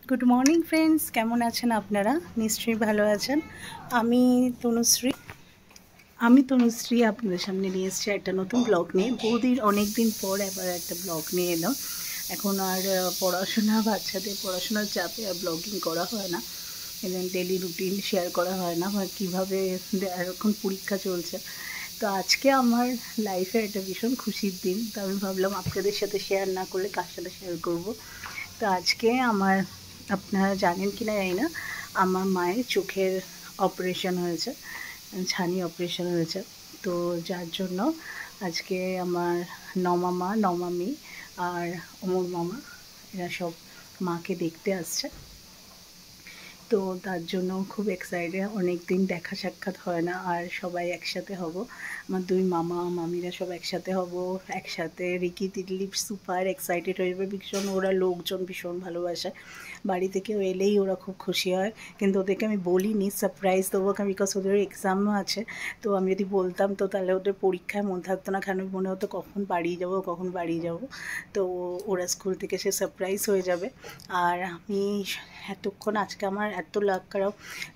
Good morning friends, কেমন আছেন আপনারা? নিশ্চয়ই ভালো আছেন। আমি তনুশ্রী আপনাদের সামনে নিয়ে এসেছি একটা নতুন ব্লগ নিয়ে। বহুদিন অনেক দিন পর এবার একটা ব্লগ নিয়ে এলাম। এখন আর পড়াশোনা, বাচ্চাদের পড়াশোনার চাপে আর ব্লগিং করা হয় না, এবং ডেলি রুটিন শেয়ার করা হয় না, বা কীভাবে এখন পরীক্ষা চলছে। তো আজকে আমার লাইফে একটা ভীষণ খুশির দিন, তো আমি ভাবলাম আপনাদের সাথে শেয়ার না করলে কার সাথে শেয়ার করব। তো আজকে আপনারা জানেন কি না জানি না, আমার মায়ের চোখের অপারেশন হয়েছে, ছানি অপারেশন হয়েছে। তো যার জন্য আজকে আমার নমামা, নমামি আর অমর মামা এরা সব মাকে দেখতে আসছে। তো তার জন্য খুব এক্সাইটেড। অনেক দিন দেখা সাক্ষাৎ হয় না, আর সবাই একসাথে হব। আমার দুই মামা মামিরা সব একসাথে হব, একসাথে রিকি তিতলি সুপার এক্সাইটেড হয়ে যাবে ভীষণ। ওরা লোকজন ভীষণ ভালোবাসে, বাড়ি থেকে এলেই ওরা খুব খুশি হয়। কিন্তু ওদেরকে আমি বলিনি, সারপ্রাইজ দেবো, বিকজ ওদের এক্সামও আছে। তো আমি যদি বলতাম তো তাহলে ওদের পরীক্ষায় মন থাকতো না, কেন মনে হতো কখন বাড়ি যাব। তো ওরা স্কুল থেকে সে সারপ্রাইজ হয়ে যাবে। আর আমি এতক্ষণ, আজকে আমার এত লাক খারাপ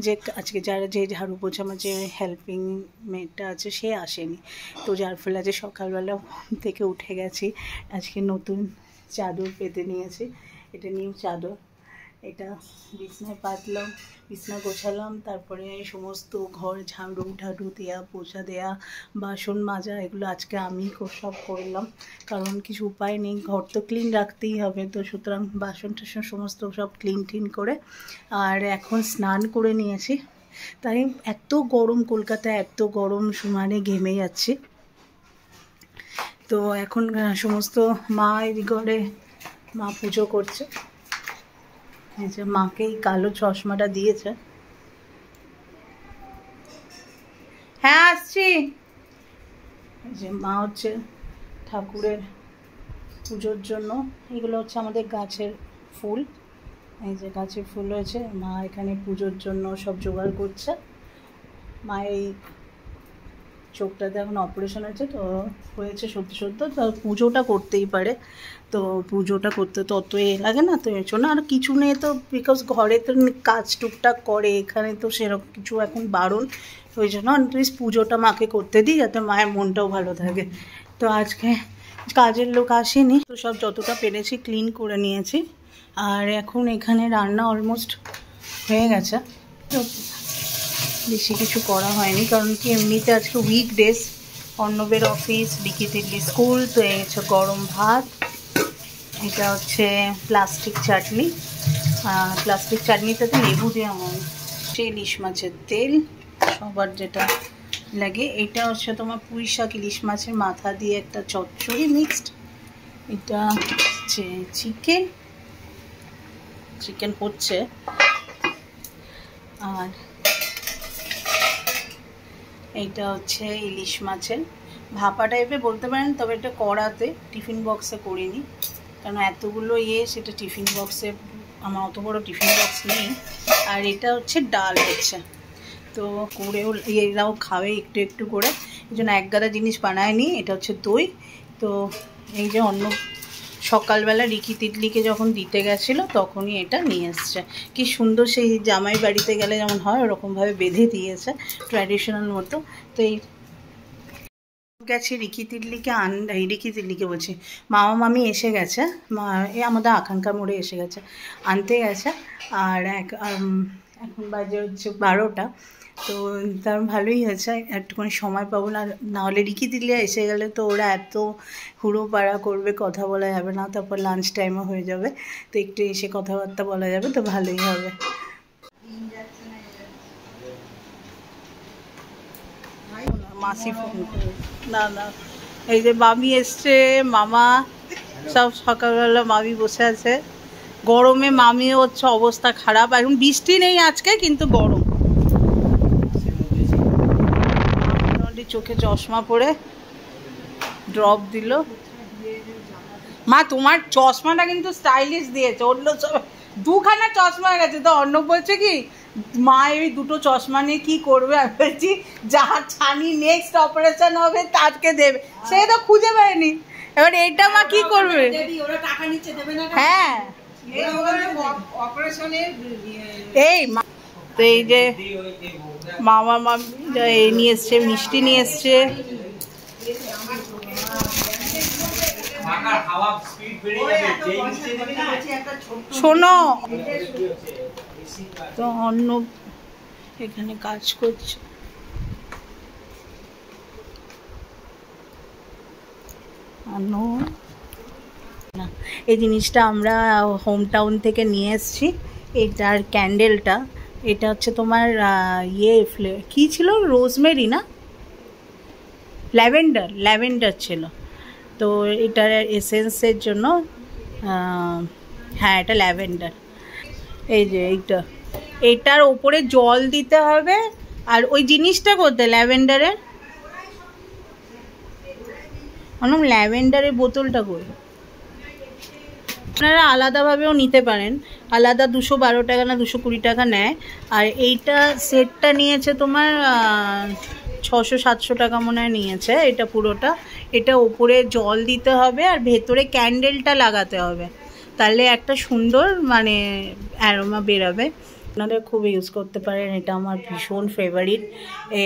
যে আজকে যে ঝাড়ু পোছা আমার যে হেল্পিং মেয়েটা আছে সে আসেনি। তো যার ফলে আজকে সকালবেলা থেকে উঠে গেছি, আজকে নতুন চাদর পেতে নিয়েছি। এটা নিউ চাদর, এটা বিছনায় পাতলাম, বিছনা গোছালাম, তারপরে সমস্ত ঘর ঝাড়ু দেওয়া, পোছা দেওয়া, বাসন মাজা, এগুলো আজকে আমি সব করলাম, কারণ কিছু উপায় নেই, ঘর তো ক্লিন রাখতেই হবে। তো সুতরাং বাসন টাসন সমস্ত সব ক্লিন করে, আর এখন স্নান করে নিয়েছি। তাই এত গরম, কলকাতায় এত গরম, সমানে ঘেমে যাচ্ছি। তো এখন সমস্ত মা এই ঘরে মা পুজো করছে। এই যে মাকে এই কালো চশমাটা দিয়েছে। হ্যাঁ আসছি। এই যে মা হচ্ছে ঠাকুরের পুজোর জন্য, এগুলো হচ্ছে আমাদের গাছের ফুল। এই যে গাছের ফুল হয়েছে, মা এখানে পুজোর জন্য সব জোগাড় করছে। মায়ের এই চোখটাতে এখন অপারেশন হয়েছে, তো হয়েছে সদ্য, তো পুজোটা করতেই পারে। তো পুজোটা করতে তো অত লাগে না, তো এর জন্য আর কিছু নেই। তো বিকজ ঘরে তো কাজ টুকটাক করে, এখানে তো সেরকম কিছু এখন বারণ, ওই জন্য অ্যাটলিস্ট পুজোটা মাকে করতে দিই, যাতে মায়ের মনটাও ভালো থাকে। তো আজকে কাজের লোক আসেনি, তো সব যতটা পেরেছি ক্লিন করে নিয়েছি। আর এখন এখানে রান্না অলমোস্ট হয়ে গেছে, তো বেশি কিছু করা হয়নি, কারণ কি এমনিতে আজকে উইকডেজ, অর্ণবের অফিস, রিকি তিতলি স্কুল। তো এই হচ্ছে গরম ভাত, এটা হচ্ছে প্লাস্টিক চাটনি, প্লাস্টিক চাটনিটাতে লেবু দেওয়া হয়, সেই ইলিশ মাছের তেল, সবার যেটা লাগে। এটা হচ্ছে তোমার পুঁই শাক ইলিশ মাছের মাথা দিয়ে একটা চচ্চড়ি মিক্সড। এটা হচ্ছে চিকেন হচ্ছে। আর এইটা হচ্ছে ইলিশ মাছের ভাপা টাইপের বলতে পারেন, তবে এটা কড়াতে, টিফিন বক্সে করিনি, কারণ এতগুলো সেটা টিফিন বক্সে, আমার অত বড় টিফিন বক্স নেই। আর এটা হচ্ছে ডাল হচ্ছে, তো করেও এরাও খাবে একটু একটু করে, এই জন্য এক গাদা জিনিস বানায়নি। এটা হচ্ছে দই। তো এই যে সকালবেলা রিকি তিতলিকে যখন দিতে গেছিলো তখনই এটা নিয়ে এসছে। কি সুন্দর, সেই জামাই বাড়িতে গেলে যেমন হয় ওরকমভাবে বেঁধে দিয়েছে, ট্র্যাডিশনাল মতো। তো এই গেছি রিকি তিতলিকে বলছি, মামা মামি এসে গেছে, আমাদের আকাঙ্ক্ষা মোড়ে এসে গেছে, আনতে গেছে। আর এখন বাজে হচ্ছে 12টা। তো তার ভালোই হয়েছে, একটুখানি সময় পাবো না, নাহলে রিকি তিতলি এসে গেলে তো ওরা এত হুড়োপাড়া করবে, কথা বলা যাবে না, তারপর লাঞ্চ টাইমও হয়ে যাবে, তো একটু এসে কথাবার্তা বলা যাবে, তো ভালোই হবে। মাসি ফোন করে, না এই যে মামি এসছে, মামা সব সকালবেলা মামি বসে আছে, গরমে মামিও হচ্ছে অবস্থা খারাপ। এখন বৃষ্টি নেই আজকে, কিন্তু গরম, মোটামুটি চোখে চশমা পরে ড্রপ দিল। মা তোমার চশমাটা কিন্তু স্টাইলিশ দিয়েছে, অন্য সব দুখানা চশমা গেছে। তো অর্ণব বলছে কি মা এই দুটো চশমা নিয়ে কি করবে, আমি বলছি যার ছানি নেক্সট অপারেশন হবে তাকে দেবে, সে তো খুঁজে পায়নি। এবার এইটা মা কি করবে? হ্যাঁ এই তো এই যে মামা মামি নিয়ে এসছে, মিষ্টি নিয়ে এসছে। শোনো তো অন্য এখানে কাজ করছে। এই জিনিসটা আমরা হোম টাউন থেকে নিয়ে এসেছি। এটার ক্যান্ডেলটা, এটা হচ্ছে তোমার কি ছিল, রোজমেরি না ল্যাভেন্ডার ছিল। তো এটার এসেন্সের জন্য হ্যাঁ এটা ল্যাভেন্ডার। এই যে এটার ওপরে জল দিতে হবে। আর ওই জিনিসটা করতে ল্যাভেন্ডারের ল্যাভেন্ডারের বোতলটা করে আপনারা আলাদাভাবেও নিতে পারেন। আলাদা 212 টাকা না 220 টাকা নেয়। আর এইটা সেটটা নিয়েছে তোমার 600-700 টাকা মনে হয় নিয়েছে এটা পুরোটা। এটা ওপরে জল দিতে হবে আর ভেতরে ক্যান্ডেলটা লাগাতে হবে, তাহলে একটা সুন্দর মানে অ্যারোমা বেরোবে। আপনারা খুব ইউজ করতে পারেন। এটা আমার ভীষণ ফেভারিট।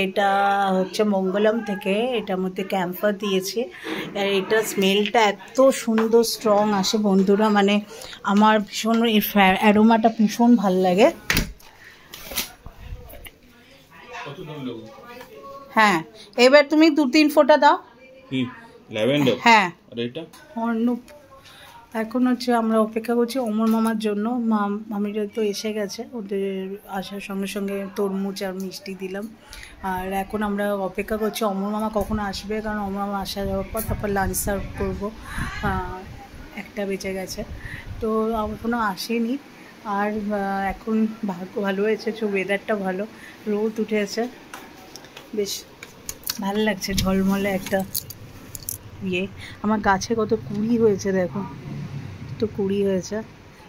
এটা হচ্ছে মঙ্গলম থেকে, এটার মধ্যে ক্যাম্ফার দিয়েছে। আর এটা স্মেলটা এত সুন্দর স্ট্রং আসে বন্ধুরা, মানে আমার ভীষণ এই অ্যারোমাটা ভীষণ ভাল লাগে। হ্যাঁ এবার তুমি 2-3 ফোঁটা দাও। ল্যাভেন্ডার। হ্যাঁ আর এটা অর্ণব। এখন হচ্ছে আমরা অপেক্ষা করছি অমর মামার জন্য। মামিরা তো এসে গেছে, ওদের আসার সঙ্গে সঙ্গে তরমুজ আর মিষ্টি দিলাম। আর এখন আমরা অপেক্ষা করছি অমর মামা কখন আসবে, কারণ অমর মামা আসা যাওয়ার পর তারপর লাঞ্চ সার্ভ করবো। 1টা বেজে গেছে, তো এখনও আসেনি। আর এখন ভালো হয়েছে, ওয়েদারটা ভালো, রোদ উঠেছে, বেশ ভালো লাগছে, ঝলমলে একটা আমার গাছে কত কুড়ি হয়েছে দেখো, তো কুড়ি হয়েছে।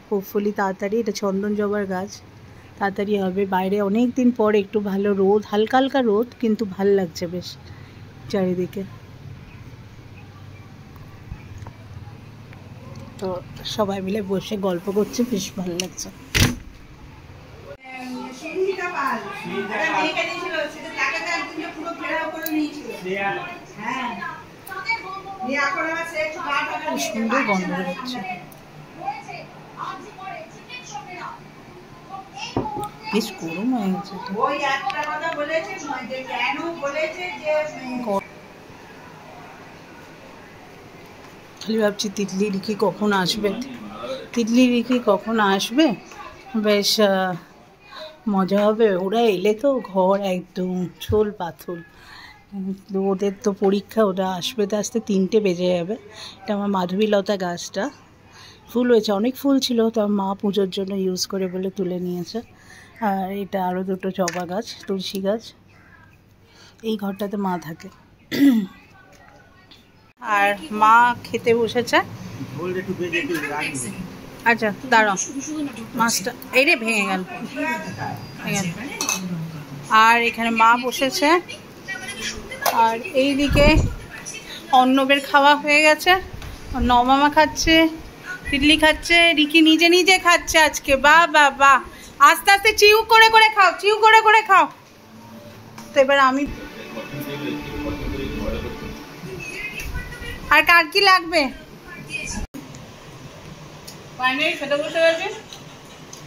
হোপফুলি তাড়াতাড়ি, এটা চন্দন জবার গাছ, তাড়াতাড়ি হবে। বাইরে অনেক দিন পর একটু ভালো রোদ, হালকা হালকা রোদ, কিন্তু ভাল লাগছে বেশ চারিদিকে। তো সবাই মিলে বসে গল্প করছে, বেশ ভালো লাগছে। সুন্দর গন্ধ হচ্ছে, বেশ গরম হয়ে গেছে। খালি ভাবছি তিতলি রিকি কখন আসবে, বেশ মজা হবে। ওরা এলে তো ঘর একদম ছোল পাথর। ওদের তো পরীক্ষা, ওরা আসবে তো আসতে 3টে বেজে যাবে। এটা আমার মাধবীলতা গাছটা, ফুল হয়েছে, অনেক ফুল ছিল, তো মা পুজোর জন্য ইউজ করে বলে তুলে নিয়েছে। আর এটা আরও 2টো জবা গাছ, তুলসী গাছ। এই ঘরটাতে মা থাকে। আর মা খেতে বসেছে। আচ্ছা দাঁড়াও, মাছটা এই রে ভেঙে গেল। আর এখানে মা বসেছে। আর এইদিকে অর্ণবের খাওয়া হয়ে গেছে, নমামা খাচ্ছে, তিতলি খাচ্ছে, রিকি নিজে নিজে খাচ্ছে আজকে। বাহ বাহ বাহ, আস্তে আস্তে চিউ করে করে খাও, চিউ করে করে খাও। তো এবার আমি, আর কার কি লাগবে? ফাইনালি খেতে বসে গেছে।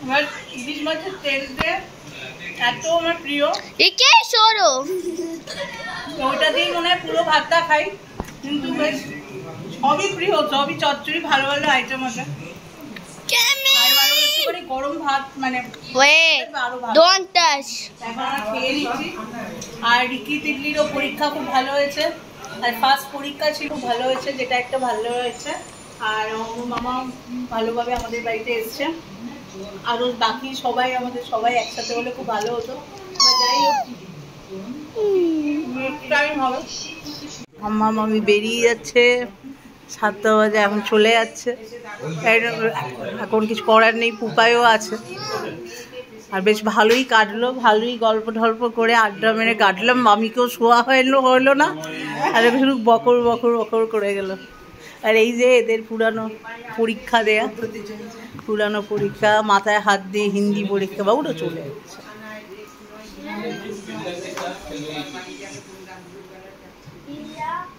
আমার ইলিশ মাছের তেল দিয়ে এত আমার প্রিয়, ওটা দিয়ে মনে হয় পুরো ভাতটা খাই, কিন্তু বেশ সবই প্রিয়, সবই চচ্চড়ি, ভালো ভালো আইটেম আছে। গরম ভাত মানে খেয়ে নিচ্ছি। আর রিকি তিতলিরও পরীক্ষা খুব ভালো হয়েছে, আর ফার্স্ট পরীক্ষা ছিল, খুব ভালো হয়েছে, যেটা একটা ভালো হয়েছে। আর অমর মামা ভালোভাবে আমাদের বাড়িতে এসছে। আরও বাকি সবাই, আমাদের সবাই একসাথে হলে খুব ভালো হতো। যাই হোক, টাইম হবে। আমার মামি বেরিয়ে যাচ্ছে, 7টা বাজে, এখন চলে যাচ্ছে। এখন কিছু করার নেই, পুপায়ও আছে। আর বেশ ভালোই কাটলো, ভালোই গল্প টল্প করে আড্ডা মেরে কাটলাম। মামিকেও শোয়া হলো না, আর শুধু বকর বকর বকর করে গেল। আর এই যে এদের পুরানো পরীক্ষা দেয়া কুলানো পরীক্ষা, মাথায় হাত দিয়ে হিন্দি পরীক্ষা, বাবুটা চলে যাচ্ছে।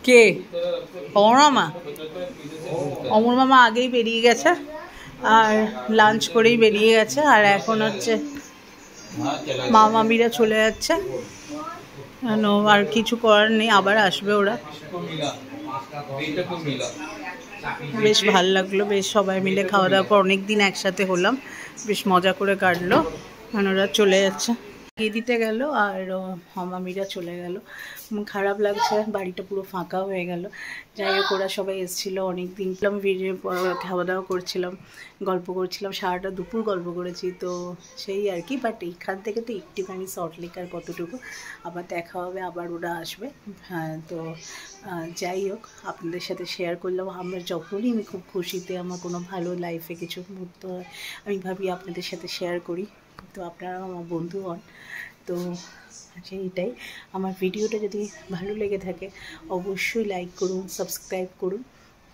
কে? অমর মামা? অমর মামা আগেই বেরিয়ে গেছে, আর লাঞ্চ করেই বেরিয়ে গেছে, আর এখন হচ্ছে মামামিরা চলে যাচ্ছে। আর কিছু করার নেই, আবার আসবে ওরা। বেশ ভাল লাগলো, বেশ সবাই মিলে খাওয়া দাওয়ার পর অনেকদিন একসাথে হলাম, বেশ মজা করে কাটলো। ওরা চলে যাচ্ছে, দিয়ে দিতে গেল, আর মামামিরা চলে গেল। খারাপ লাগছে, বাড়িটা পুরো ফাঁকা হয়ে গেল। যাই হোক, ওরা সবাই এসেছিলো, অনেক দিন ভিডিও খাওয়া দাওয়া করছিলাম, গল্প করছিলাম, সারাটা দুপুর গল্প করেছি। তো সেই আর কি, বাট এইখান থেকে তো একটুখানি সল্টলেক আর কতটুকু, আবার দেখা হবে, আবার ওরা আসবে। হ্যাঁ, তো যাই হোক, আপনাদের সাথে শেয়ার করলাম। যখনই আমি খুব খুশিতে, আমার কোনো ভালো লাইফে কিছু মুহূর্ত হয়, আমি ভাবি আপনাদের সাথে শেয়ার করি। তো আপনারা আমার বন্ধু হন। তো এইটাই, আমার ভিডিওটা যদি ভালো লেগে থাকে অবশ্যই লাইক করুন, সাবস্ক্রাইব করুন।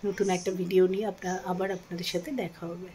নতুন একটা ভিডিও নিয়ে আবার আপনাদের সাথে দেখা হবে।